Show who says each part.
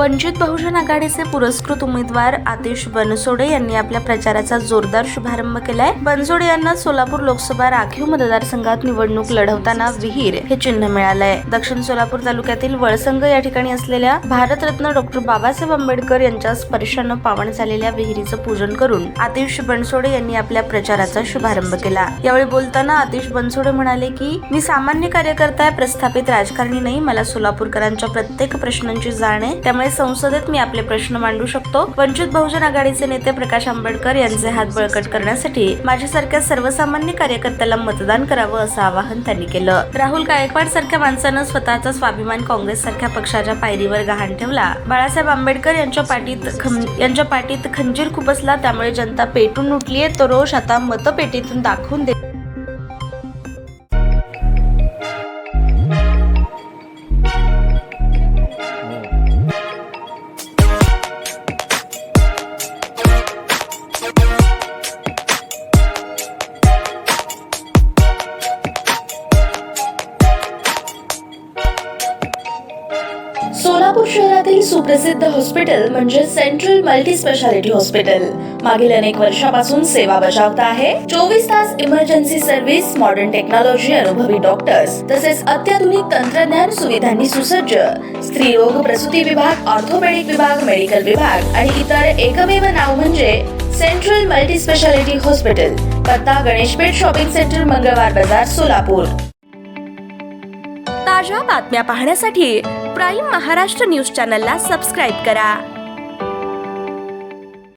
Speaker 1: वंचित बहुजन आघाडीचे पुरस्कृत उमेदवार आतिश बनसोडे यांनी आपल्या प्रचाराचा जोरदार शुभारंभ केलाय। बनसोडे यांना सोलापूर लोकसभा राखीव मतदारसंघात निवडणूक लढवताना विहीर हे चिन्ह मिळालंय। दक्षिण सोलापूर तालुक्यातील वळसंग या ठिकाणी असलेल्या भारतरत्न डॉ. बाबासाहेब आंबेडकर यांच्या स्पर्शानं पावन झालेल्या विहिरीचं पूजन करून आतिश बनसोडे यांनी आपल्या प्रचाराचा शुभारंभ केला। यावेळी बोलताना आतिश बनसोडे म्हणाले की मी सामान्य कार्यकर्ता आहे, प्रस्थापित राजकारणी नाही। मला सोलापूरकरांच्या प्रत्येक प्रश्नांची जाण आहे, त्यामुळे संसदेत मी आपले प्रश्न मांडू शकतो। वंचित बहुजन आघाडीचे नेते प्रकाश आंबेडकर यांचे हात बळकट करण्यासाठी माझ्यासारख्या सर्वसामान्य कार्यकर्त्याला मतदान करावं असं आवाहन त्यांनी केलं। राहुल गायकवाड सारख्या माणसानं स्वतःचा स्वाभिमान काँग्रेस सारख्या पक्षाच्या पायरीवर गहाण ठेवला। बाळासाहेब आंबेडकर यांच्या पाठीत खंजीर खुपसला, त्यामुळे जनता पेटून उठलीये। तो रोष आता मतपेटीतून दाखवून दे। सोलापूर शहरातील सुप्रसिद्ध हॉस्पिटल म्हणजे सेंट्रल मल्टी स्पेशालिटी हॉस्पिटल मागील अनेक वर्षापासून सेवा बजावत आहे। 24 तास इमर्जन्सी सर्व्हिस, मॉडर्न टेक्नॉलॉजी, अनुभवी डॉक्टर्स तसेच अत्याधुनिक तंत्रज्ञान सुविधांनी सुसज्ज स्त्रीरोग प्रसूती विभाग, ऑर्थोपेडिक विभाग, मेडिकल विभाग आणि इतर एकमेव नाव म्हणजे सेंट्रल मल्टी स्पेशालिटी हॉस्पिटल। पत्ता गणेशपेठ शॉपिंग सेंटर, मंगळवार बाजार, सोलापूर। ताज्या बातम्या पाहण्यासाठी प्राईम महाराष्ट्र न्यूज चॅनलला सबस्क्राईब करा।